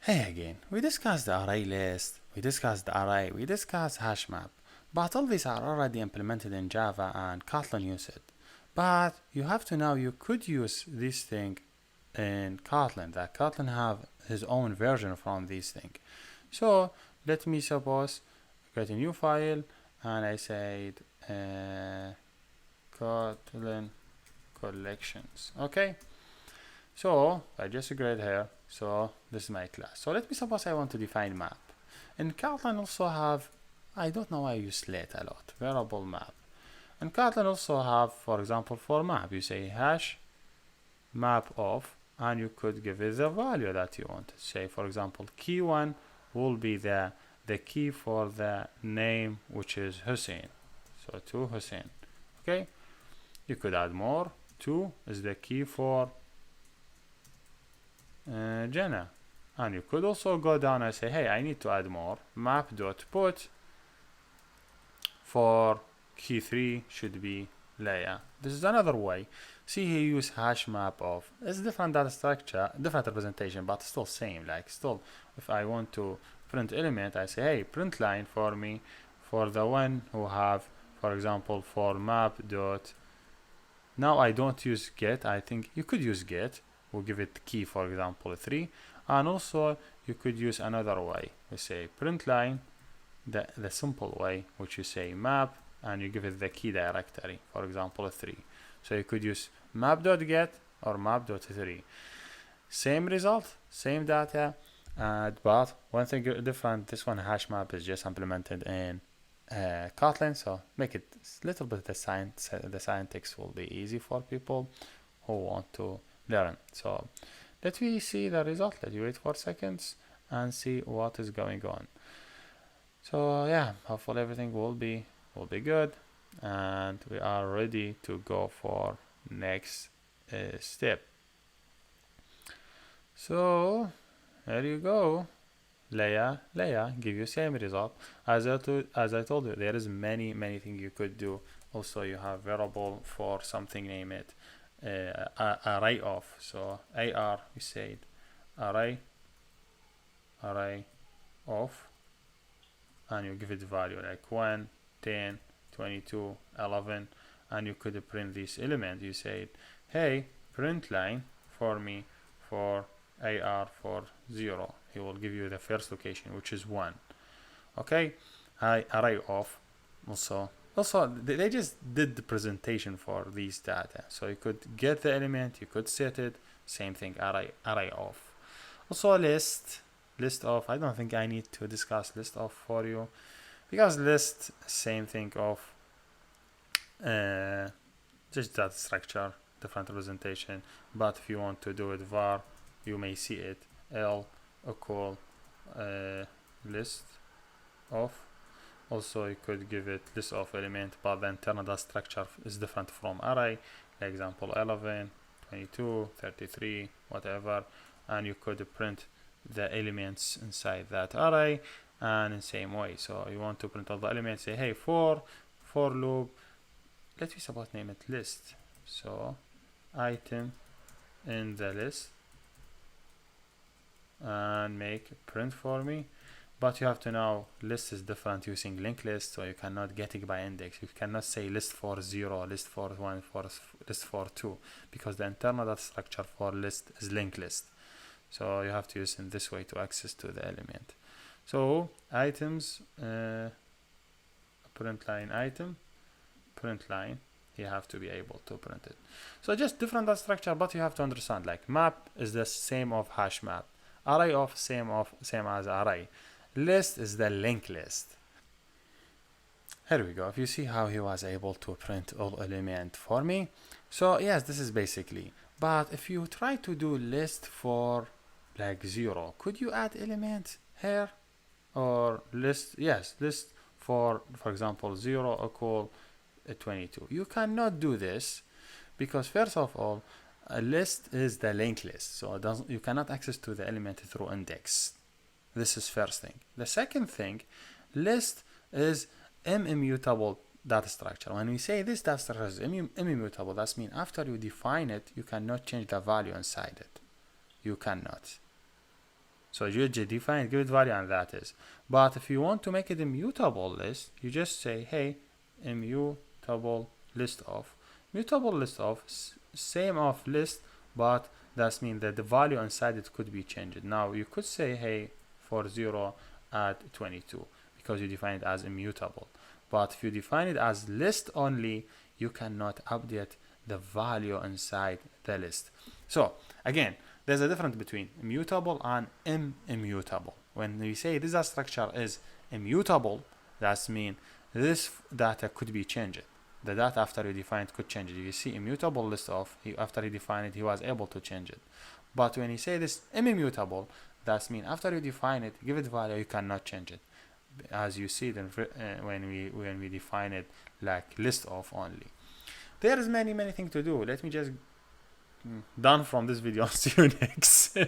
Hey again, we discussed the array list, we discussed the array, we discussed hash map, but all these are already implemented in Java and Kotlin use it. But you have to know you could use this thing in Kotlin, that Kotlin have his own version from this thing. So let me suppose create a new file and I said Kotlin collections. Okay, so I just create here. So this is my class. So let me suppose I want to define map. In Kotlin also have, I don't know why I use let a lot, variable map. And Kotlin also have, for example, for map, you say hash mapOf, and you could give it the value that you want. Say, for example, key1 will be the key for the name, which is Hussein. So to Hussein. Okay, you could add more. 2 is the key for Jenna, and you could also go down and say, hey, I need to add more. Map.put for key 3 should be Leia. This is another way. See, he use hash mapOf. It's different data structure, different representation, but still same. Like still, if I want to print element, I say, hey, print line for me for the one who have, for example, for map dot. Now I don't use get. I think you could use get. We'll give it key, for example, 3, and also you could use another way. We say print line, the simple way, which you say map, and you give it the key directory, for example, 3. So you could use map.get or map.3. Same result, same data, but one thing different. This one hash map is just implemented in Kotlin, so make it a little bit the syntax will be easy for people who want to learn. So let me see the result. Let you wait 4 seconds and see what is going on. So yeah, hopefully everything will be good, and we are ready to go for next step. So there you go. Leia give you same result. As I told you, there is many things you could do. Also, you have variable for something, name it Arrayof. So AR, we said array of, and you give it value like 1, 10, 22, 11, and you could print this element. You said, hey, print line for me for AR for 0. He will give you the first location, which is 1. Okay, Arrayof also they just did the presentation for these data, so you could get the element, you could set it, same thing, Arrayof. Also listOf. I don't think I need to discuss listOf for you, because list, same thing of just data structure, different representation. But if you want to do it var, you may see it l equal listOf. Also, you could give it listOf element, but the internal data structure is different from array. For example, 11, 22, 33, whatever, and you could print the elements inside that array, and in the same way. So you want to print all the elements, say, hey, for loop, let me suppose name it list. So item in the list, and make print for me. But you have to know list is different using linked list, so you cannot get it by index. You cannot say list for 0, list for 1, list for 2, because the internal data structure for list is linked list. So you have to use in this way to access to the element. So items, print line item, print line, you have to be able to print it. So just different data structure, but you have to understand, like map is the same of hash map, Arrayof same as array. List is the linked list. Here we go. If you see how he was able to print all element for me. So yes, this is basically. But if you try to do list for like 0, could you add element here? Or list, yes, list for example 0 equal 22. You cannot do this, because first of all, a list is the linked list, so you cannot access to the element through index. This is first thing. The second thing, list is immutable data structure. When we say this data structure is immutable, that means after you define it, you cannot change the value inside it. You cannot. So you just define give it value and that is. But if you want to make it immutable list, you just say, hey, immutable list of. Mutable list of, same of list, but that means that the value inside it could be changed. Now you could say, hey, for 0 add 22 because you define it as immutable. But if you define it as list only, you cannot update the value inside the list. So again, there's a difference between immutable and immutable. When we say this structure is immutable, that means this data could be changed. The data after you define it could change it. You see immutable list of, after he defined it, he was able to change it. But when you say this immutable, that means after you define it, give it value, you cannot change it. As you see then when we define it like list of only. There is many things to do. Let me just done from this video. See you next.